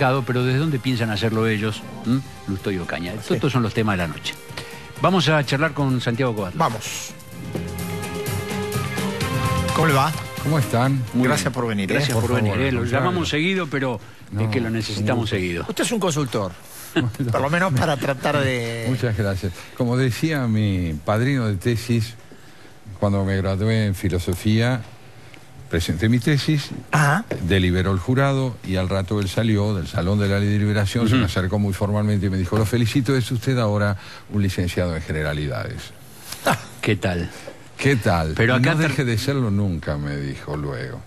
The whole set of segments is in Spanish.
mercado, pero ¿desde dónde piensan hacerlo ellos? Lustó y Ocaña. Sí. Estos son los temas de la noche. Vamos a charlar con Santiago Cobat. Vamos. ¿Cómo le va? ¿Cómo están? Gracias por venir. Gracias por venir. favor, Lo llamamos seguido, pero es que lo necesitamos seguido. Usted es un consultor. Por lo menos para tratar de... Muchas gracias. Como decía mi padrino de tesis, cuando me gradué en filosofía, presenté mi tesis, deliberó el jurado y al rato él salió del Salón de la Ley de Liberación, se me acercó muy formalmente y me dijo: lo felicito, es usted ahora un licenciado en generalidades. ¿Qué tal? ¿Qué tal? Pero acá no deje de serlo nunca, me dijo luego.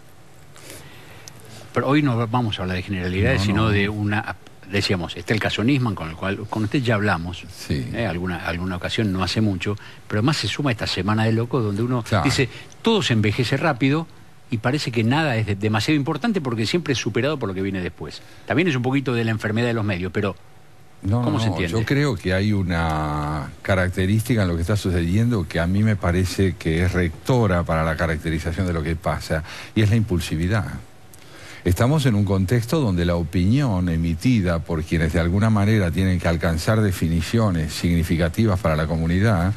Pero hoy no vamos a hablar de generalidades, sino de una... Decíamos, está el caso Nisman, con el cual con usted ya hablamos, sí. Alguna ocasión, no hace mucho, pero además se suma esta semana de locos donde uno dice, todo se envejece rápido y parece que nada es demasiado importante porque siempre es superado por lo que viene después. También es un poquito de la enfermedad de los medios, pero ¿cómo se entiende? Yo creo que hay una característica en lo que está sucediendo que a mí me parece que es rectora para la caracterización de lo que pasa, y es la impulsividad. Estamos en un contexto donde la opinión emitida por quienes de alguna manera tienen que alcanzar definiciones significativas para la comunidad,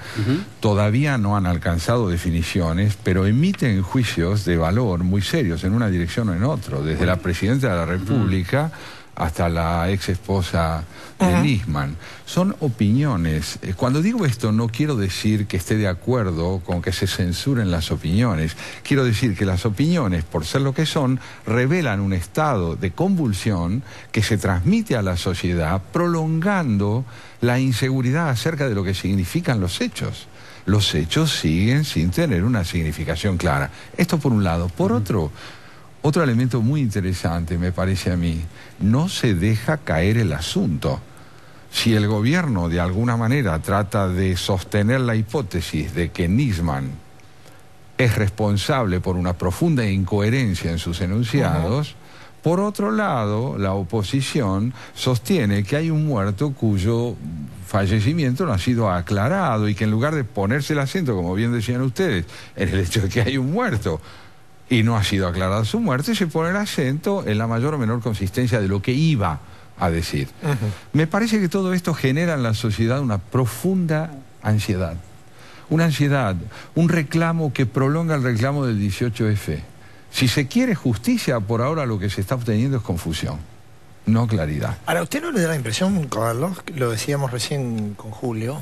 todavía no han alcanzado definiciones, pero emiten juicios de valor muy serios en una dirección o en otra, desde la Presidenta de la República hasta la ex esposa de Nisman. Son opiniones. Cuando digo esto no quiero decir que esté de acuerdo con que se censuren las opiniones. Quiero decir que las opiniones, por ser lo que son, revelan un estado de convulsión que se transmite a la sociedad, prolongando la inseguridad acerca de lo que significan los hechos. Los hechos siguen sin tener una significación clara. Esto por un lado. Por otro elemento muy interesante, me parece a mí, no se deja caer el asunto. Si el gobierno de alguna manera trata de sostener la hipótesis de que Nisman es responsable por una profunda incoherencia en sus enunciados, por otro lado, la oposición sostiene que hay un muerto cuyo fallecimiento no ha sido aclarado y que en lugar de ponerse el acento, como bien decían ustedes, en el hecho de que hay un muerto y no ha sido aclarada su muerte, se pone el acento en la mayor o menor consistencia de lo que iba a decir. Me parece que todo esto genera en la sociedad una profunda ansiedad. Una ansiedad, un reclamo que prolonga el reclamo del 18F. Si se quiere justicia, por ahora lo que se está obteniendo es confusión, no claridad. Ahora, ¿usted no le da la impresión, Carlos, lo decíamos recién con Julio?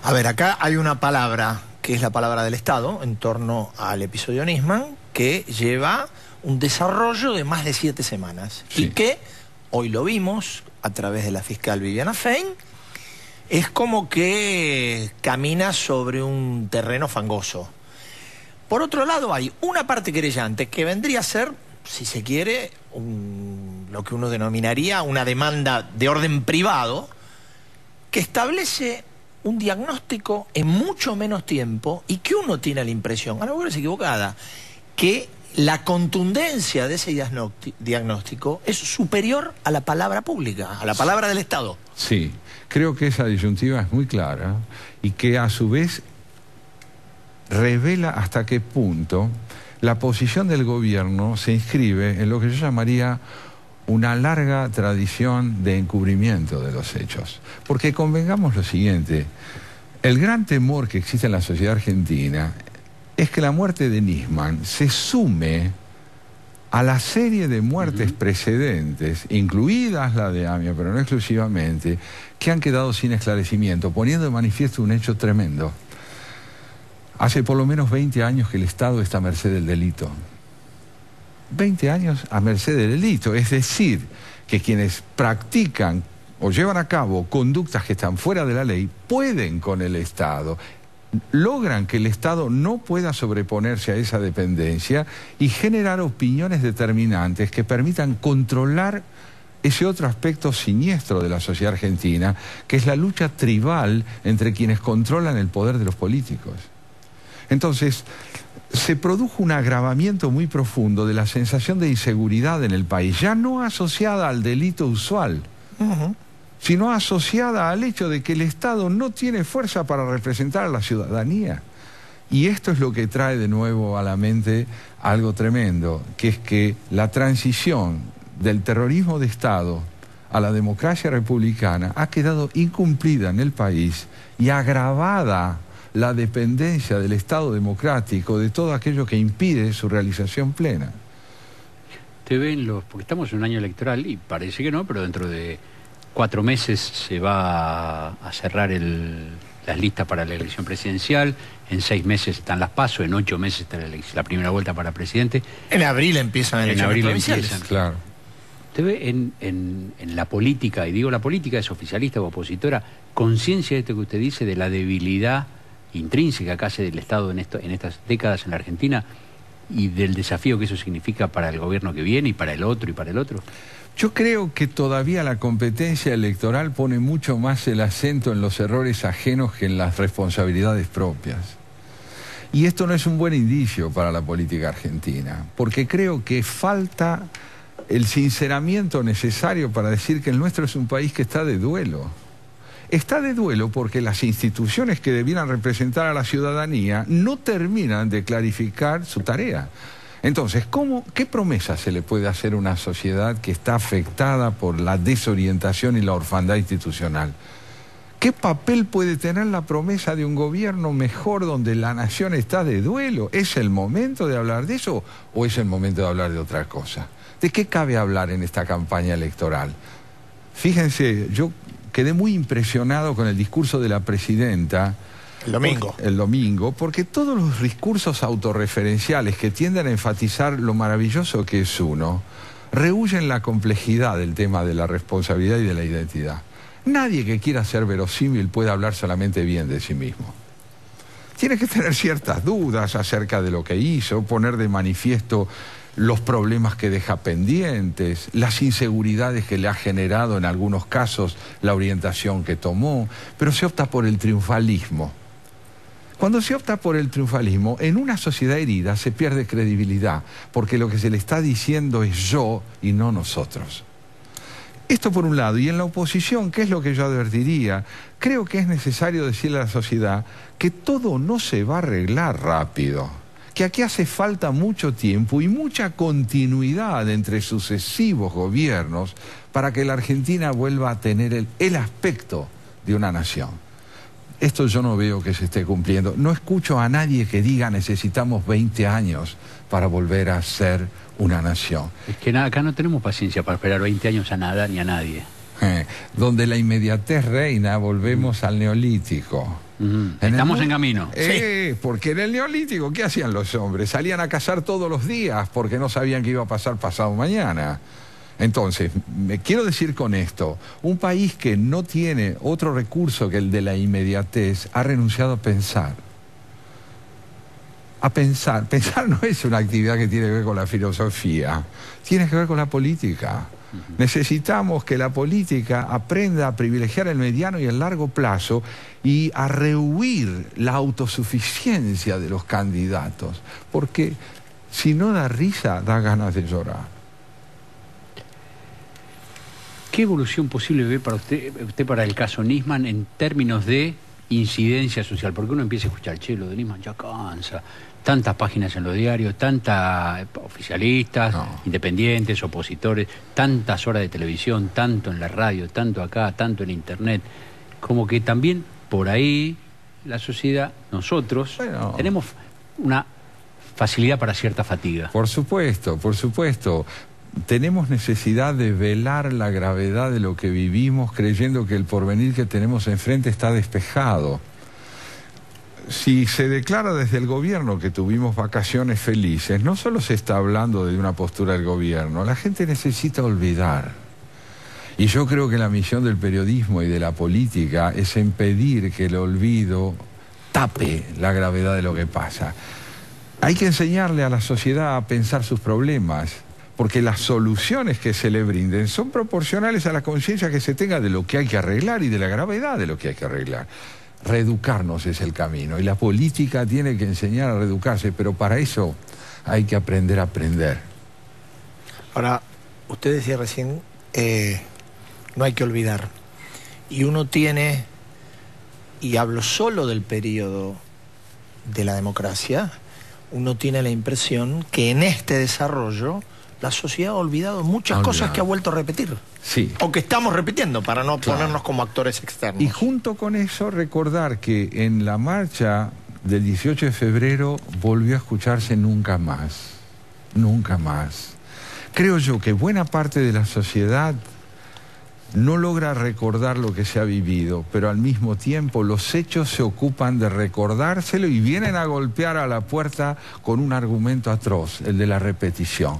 A ver, acá hay una palabra que es la palabra del Estado en torno al episodio Nisman, que lleva un desarrollo de más de 7 semanas. Sí. Y que, hoy lo vimos, a través de la fiscal Viviana Fein, es como que camina sobre un terreno fangoso. Por otro lado, hay una parte querellante que vendría a ser, si se quiere, lo que uno denominaría una demanda de orden privado, que establece un diagnóstico en mucho menos tiempo y que uno tiene la impresión, a lo mejor es equivocada, que la contundencia de ese diagnóstico es superior a la palabra pública, a la palabra del Estado. Sí, creo que esa disyuntiva es muy clara y que a su vez revela hasta qué punto la posición del gobierno se inscribe en lo que yo llamaría una larga tradición de encubrimiento de los hechos. Porque convengamos lo siguiente, el gran temor que existe en la sociedad argentina es que la muerte de Nisman se sume a la serie de muertes precedentes, incluidas la de Amia, pero no exclusivamente, que han quedado sin esclarecimiento, poniendo de manifiesto un hecho tremendo. Hace por lo menos 20 años que el Estado está a merced del delito. 20 años a merced del delito, es decir, que quienes practican o llevan a cabo conductas que están fuera de la ley pueden con el Estado, logran que el Estado no pueda sobreponerse a esa dependencia y generar opiniones determinantes que permitan controlar ese otro aspecto siniestro de la sociedad argentina, que es la lucha tribal entre quienes controlan el poder de los políticos. Entonces, se produjo un agravamiento muy profundo de la sensación de inseguridad en el país, ya no asociada al delito usual, sino asociada al hecho de que el Estado no tiene fuerza para representar a la ciudadanía. Y esto es lo que trae de nuevo a la mente algo tremendo, que es que la transición del terrorismo de Estado a la democracia republicana ha quedado incumplida en el país y agravada la dependencia del Estado democrático de todo aquello que impide su realización plena. Te ven porque estamos en un año electoral y parece que no, pero dentro de 4 meses se va a cerrar las listas para la elección presidencial, en 6 meses están las PASO, en 8 meses está la primera vuelta para presidente. En abril empiezan elecciones provinciales. Claro. Te ve en la política, y digo la política es oficialista o opositora, conciencia de esto que usted dice, de la debilidad intrínseca que hace del Estado en estas décadas en la Argentina y del desafío que eso significa para el gobierno que viene y para el otro y para el otro. Yo creo que todavía la competencia electoral pone mucho más el acento en los errores ajenos que en las responsabilidades propias. Y esto no es un buen indicio para la política argentina, porque creo que falta el sinceramiento necesario para decir que el nuestro es un país que está de duelo. Está de duelo porque las instituciones que debieran representar a la ciudadanía no terminan de clarificar su tarea. Entonces, ¿qué promesa se le puede hacer a una sociedad que está afectada por la desorientación y la orfandad institucional? ¿Qué papel puede tener la promesa de un gobierno mejor donde la nación está de duelo? ¿Es el momento de hablar de eso o es el momento de hablar de otra cosa? ¿De qué cabe hablar en esta campaña electoral? Fíjense, yo quedé muy impresionado con el discurso de la presidenta el domingo, porque todos los discursos autorreferenciales que tienden a enfatizar lo maravilloso que es uno, rehuyen la complejidad del tema de la responsabilidad y de la identidad. Nadie que quiera ser verosímil puede hablar solamente bien de sí mismo. Tiene que tener ciertas dudas acerca de lo que hizo, poner de manifiesto los problemas que deja pendientes, las inseguridades que le ha generado en algunos casos la orientación que tomó, pero se opta por el triunfalismo. Cuando se opta por el triunfalismo, en una sociedad herida se pierde credibilidad, porque lo que se le está diciendo es yo y no nosotros. Esto por un lado, y en la oposición, ¿qué es lo que yo advertiría? Creo que es necesario decirle a la sociedad que todo no se va a arreglar rápido, que aquí hace falta mucho tiempo y mucha continuidad entre sucesivos gobiernos para que la Argentina vuelva a tener el aspecto de una nación. Esto yo no veo que se esté cumpliendo. No escucho a nadie que diga necesitamos 20 años para volver a ser una nación. Es que acá no tenemos paciencia para esperar 20 años a nada ni a nadie. Donde la inmediatez reina, volvemos al neolítico. Estamos en camino. Porque en el neolítico, ¿qué hacían los hombres? Salían a cazar todos los días porque no sabían qué iba a pasar pasado mañana. Entonces, me quiero decir con esto, un país que no tiene otro recurso que el de la inmediatez ha renunciado a pensar. A pensar. Pensar no es una actividad que tiene que ver con la filosofía, tiene que ver con la política. Necesitamos que la política aprenda a privilegiar el mediano y el largo plazo y a rehuir la autosuficiencia de los candidatos, porque si no da risa, da ganas de llorar. ¿Qué evolución posible ve para usted para el caso Nisman en términos de incidencia social? Porque uno empieza a escuchar, che, lo de Nisman ya cansa, tantas páginas en los diarios, tantas oficialistas, independientes, opositores, tantas horas de televisión, tanto en la radio, tanto acá, tanto en internet, como que también por ahí la sociedad, nosotros, tenemos una facilidad para cierta fatiga. Por supuesto, por supuesto. Tenemos necesidad de velar la gravedad de lo que vivimos, creyendo que el porvenir que tenemos enfrente está despejado. Si se declara desde el gobierno que tuvimos vacaciones felices, no solo se está hablando de una postura del gobierno, la gente necesita olvidar. Y yo creo que la misión del periodismo y de la política es impedir que el olvido tape la gravedad de lo que pasa. Hay que enseñarle a la sociedad a pensar sus problemas, porque las soluciones que se le brinden son proporcionales a la conciencia que se tenga de lo que hay que arreglar y de la gravedad de lo que hay que arreglar. Reeducarnos es el camino, y la política tiene que enseñar a reeducarse, pero para eso hay que aprender a aprender. Ahora, usted decía recién, no hay que olvidar. Y uno tiene, y hablo solo del periodo de la democracia, uno tiene la impresión que en este desarrollo la sociedad ha olvidado muchas cosas que ha vuelto a repetir. Sí. O que estamos repitiendo, para no ponernos como actores externos. Y junto con eso, recordar que en la marcha del 18 de febrero volvió a escucharse nunca más. Nunca más. Creo yo que buena parte de la sociedad no logra recordar lo que se ha vivido, pero al mismo tiempo los hechos se ocupan de recordárselo y vienen a golpear a la puerta con un argumento atroz, el de la repetición.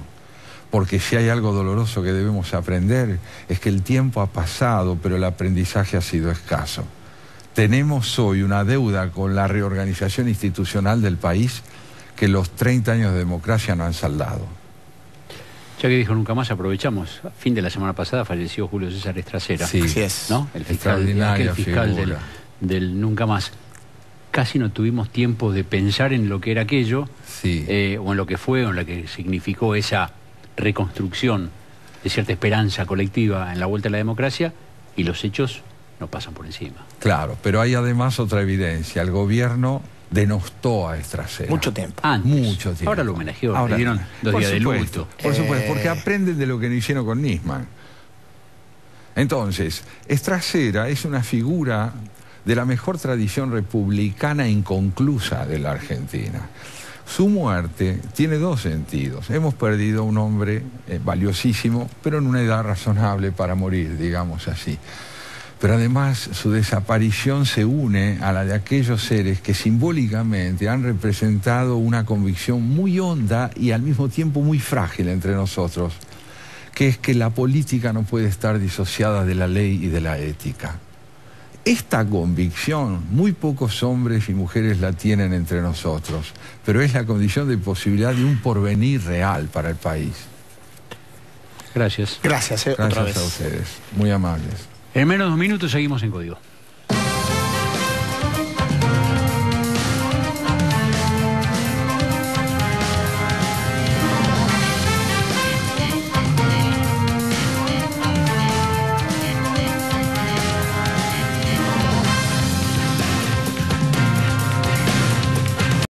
Porque si hay algo doloroso que debemos aprender es que el tiempo ha pasado, pero el aprendizaje ha sido escaso. Tenemos hoy una deuda con la reorganización institucional del país que los 30 años de democracia no han saldado. Ya que dijo nunca más, aprovechamos. A fin de la semana pasada falleció Julio César Estracera. Sí, así es. ¿No? El fiscal, aquel fiscal del nunca más. Casi no tuvimos tiempo de pensar en lo que era aquello, sí. O en lo que fue, o en lo que significó esa reconstrucción de cierta esperanza colectiva en la vuelta a la democracia, y los hechos nos pasan por encima. Claro, pero hay además otra evidencia. El gobierno denostó a Estracera. Mucho tiempo. Antes. Mucho tiempo. Ahora lo homenajeó, Ahora, le dieron 2 días de luto. Por supuesto, porque aprenden de lo que no hicieron con Nisman. Entonces, Estracera es una figura de la mejor tradición republicana inconclusa de la Argentina. Su muerte tiene 2 sentidos. Hemos perdido un hombre valiosísimo, pero en una edad razonable para morir, digamos así. Pero además su desaparición se une a la de aquellos seres que simbólicamente han representado una convicción muy honda y al mismo tiempo muy frágil entre nosotros, que es que la política no puede estar disociada de la ley y de la ética. Esta convicción muy pocos hombres y mujeres la tienen entre nosotros, pero es la condición de posibilidad de un porvenir real para el país. Gracias. Gracias, otra vez. Gracias a ustedes, muy amables. En menos de 2 minutos seguimos en Código.